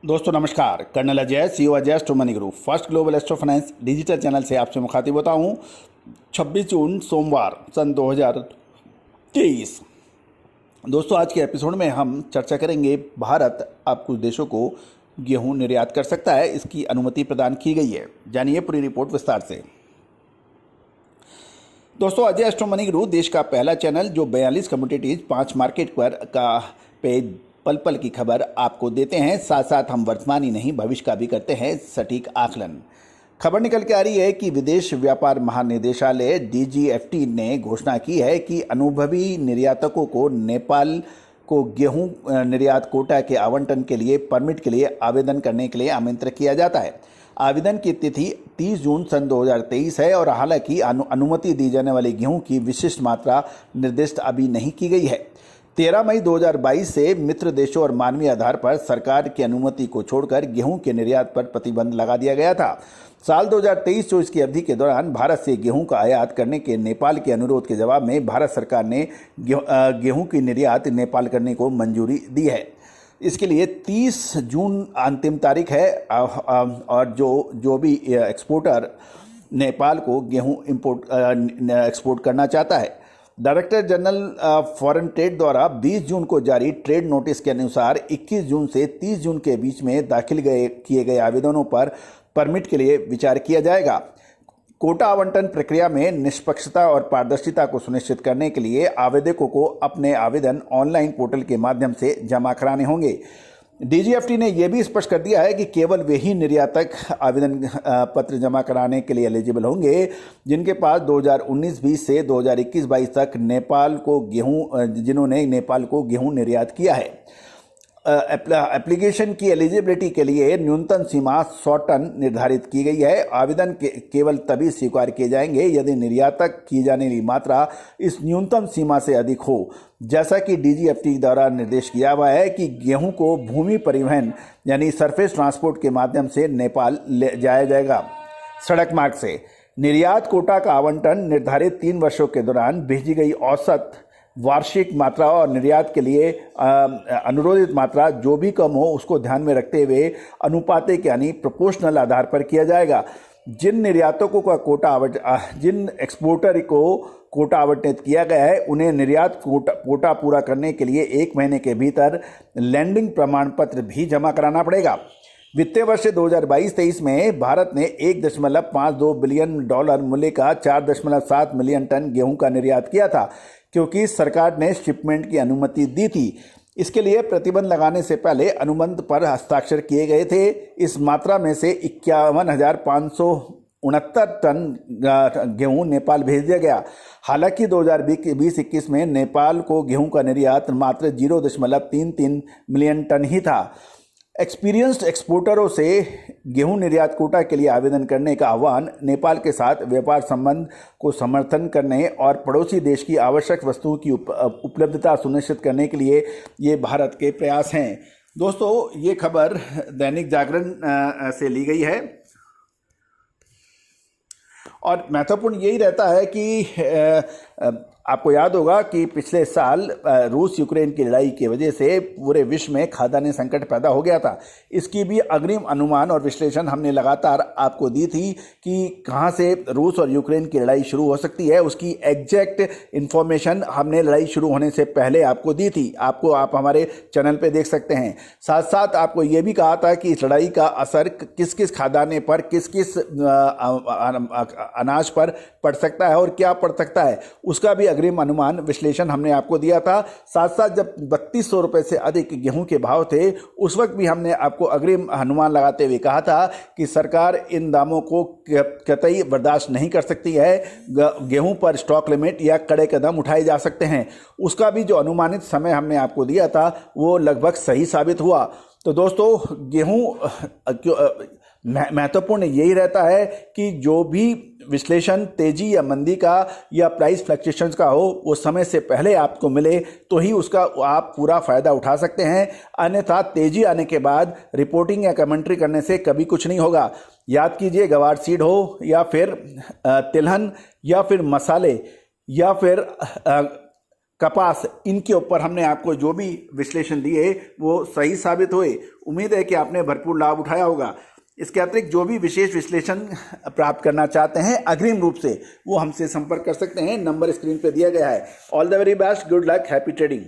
दोस्तों नमस्कार। Colonel Ajay, CEO Ajay astro money group first global astro finance digital channel से आपसे मुखातिब होता हूँ। 26 जून सोमवार सन 2023। दोस्तों आज के एपिसोड में हम चर्चा करेंगे भारत अब कुछ देशों को गेहूं निर्यात कर सकता है, इसकी अनुमति प्रदान की गई है। जानिए पूरी रिपोर्ट विस्तार से। दोस्तों अजय एस्ट्रो मनी ग्रुप देश का पहला चैनल जो 42 कमोडिटीज 5 मार्केट पर पे पल पल की खबर आपको देते हैं। साथ साथ हम वर्तमान ही नहीं भविष्य का भी करते हैं सटीक आकलन। खबर निकल के आ रही है कि विदेश व्यापार महानिदेशालय DGFT ने घोषणा की है कि अनुभवी निर्यातकों को नेपाल को गेहूं निर्यात कोटा के आवंटन के लिए परमिट के लिए आवेदन करने के लिए आमंत्रित किया जाता है। आवेदन की तिथि 30 जून सन 2023 है और हालांकि अनुमति दी जाने वाली गेहूं की विशिष्ट मात्रा निर्दिष्ट अभी नहीं की गई है। 13 मई 2022 से मित्र देशों और मानवीय आधार पर सरकार की अनुमति को छोड़कर गेहूं के निर्यात पर प्रतिबंध लगा दिया गया था। साल 2023-24 की अवधि के दौरान भारत से गेहूं का आयात करने के नेपाल के अनुरोध के जवाब में भारत सरकार ने गेहूं की निर्यात नेपाल करने को मंजूरी दी है। इसके लिए 30 जून अंतिम तारीख है और जो भी एक्सपोर्टर नेपाल को गेहूं एक्सपोर्ट करना चाहता है, डायरेक्टर जनरल फॉरेन ट्रेड द्वारा 20 जून को जारी ट्रेड नोटिस के अनुसार 21 जून से 30 जून के बीच में दाखिल किए गए आवेदनों पर परमिट के लिए विचार किया जाएगा। कोटा आवंटन प्रक्रिया में निष्पक्षता और पारदर्शिता को सुनिश्चित करने के लिए आवेदकों को अपने आवेदन ऑनलाइन पोर्टल के माध्यम से जमा कराने होंगे। DGFT ने यह भी स्पष्ट कर दिया है कि केवल वे ही निर्यातक आवेदन पत्र जमा कराने के लिए एलिजिबल होंगे जिनके पास 2019-20 से 2021-22 तक जिन्होंने नेपाल को गेहूं निर्यात किया है। एप्लीकेशन की एलिजिबिलिटी के लिए न्यूनतम सीमा 100 टन निर्धारित की गई है। आवेदन केवल तभी स्वीकार किए जाएंगे यदि निर्यातक की जाने वाली मात्रा इस न्यूनतम सीमा से अधिक हो। जैसा कि DGFT द्वारा निर्देश किया हुआ है कि गेहूं को भूमि परिवहन यानी सरफेस ट्रांसपोर्ट के माध्यम से नेपाल ले जाया जाएगा। सड़क मार्ग से निर्यात कोटा का आवंटन निर्धारित 3 वर्षों के दौरान भेजी गई औसत वार्षिक मात्रा और निर्यात के लिए अनुरोधित मात्रा जो भी कम हो उसको ध्यान में रखते हुए अनुपातिक यानी प्रोपोर्शनल आधार पर किया जाएगा। जिन एक्सपोर्टर को कोटा आवंटित किया गया है उन्हें निर्यात कोटा पूरा करने के लिए 1 महीने के भीतर लैंडिंग प्रमाण पत्र भी जमा कराना पड़ेगा। वित्तीय वर्ष 2022-23 में भारत ने $1.52 बिलियन मूल्य का 4.7 मिलियन टन गेहूं का निर्यात किया था क्योंकि सरकार ने शिपमेंट की अनुमति दी थी। इसके लिए प्रतिबंध लगाने से पहले अनुबंध पर हस्ताक्षर किए गए थे। इस मात्रा में से 51,569 टन गेहूं नेपाल भेज दिया गया। हालांकि 2020-21 में नेपाल को गेहूं का निर्यात मात्र 0.33 मिलियन टन ही था। एक्सपीरियंस्ड एक्सपोर्टरों से गेहूं निर्यात कोटा के लिए आवेदन करने का आह्वान नेपाल के साथ व्यापार संबंध को समर्थन करने और पड़ोसी देश की आवश्यक वस्तुओं की उपलब्धता सुनिश्चित करने के लिए ये भारत के प्रयास हैं। दोस्तों ये खबर दैनिक जागरण से ली गई है और महत्वपूर्ण यही रहता है कि आपको याद होगा कि पिछले साल रूस यूक्रेन की लड़ाई की वजह से पूरे विश्व में खाद्यान्न संकट पैदा हो गया था। इसकी भी अग्रिम अनुमान और विश्लेषण हमने लगातार आपको दी थी कि कहां से रूस और यूक्रेन की लड़ाई शुरू हो सकती है। उसकी एग्जैक्ट इन्फॉर्मेशन हमने लड़ाई शुरू होने से पहले आपको दी थी। आप हमारे चैनल पे देख सकते हैं। साथ साथ आपको ये भी कहा था कि इस लड़ाई का असर किस किस खाद्यान्न पर, किस किस अनाज पर पड़ सकता है और क्या पड़ सकता है, उसका भी अग्रिम अनुमान विश्लेषण हमने आपको दिया था। साथ साथ जब 3200 रुपए से अधिक गेहूं के भाव थे उस वक्त भी हमने आपको अग्रिम अनुमान लगाते हुए कहा था कि सरकार इन दामों को कतई बर्दाश्त नहीं कर सकती है। गेहूं पर स्टॉक लिमिट या कड़े कदम उठाए जा सकते हैं। उसका भी जो अनुमानित समय हमने आपको दिया था वो लगभग सही साबित हुआ। तो दोस्तों गेहूं महत्वपूर्ण यही रहता है कि जो भी विश्लेषण तेजी या मंदी का या प्राइस फ्लक्चुएशंस का हो वो समय से पहले आपको मिले तो ही उसका आप पूरा फायदा उठा सकते हैं। अन्यथा तेजी आने के बाद रिपोर्टिंग या कमेंट्री करने से कभी कुछ नहीं होगा। याद कीजिए, गवार सीड हो या फिर तिलहन या फिर मसाले या फिर कपास, इनके ऊपर हमने आपको जो भी विश्लेषण दिए वो सही साबित हुए। उम्मीद है कि आपने भरपूर लाभ उठाया होगा। इसके अतिरिक्त जो भी विशेष विश्लेषण प्राप्त करना चाहते हैं अग्रिम रूप से, वो हमसे संपर्क कर सकते हैं। नंबर स्क्रीन पे दिया गया है। All the very best, good luck, happy trading.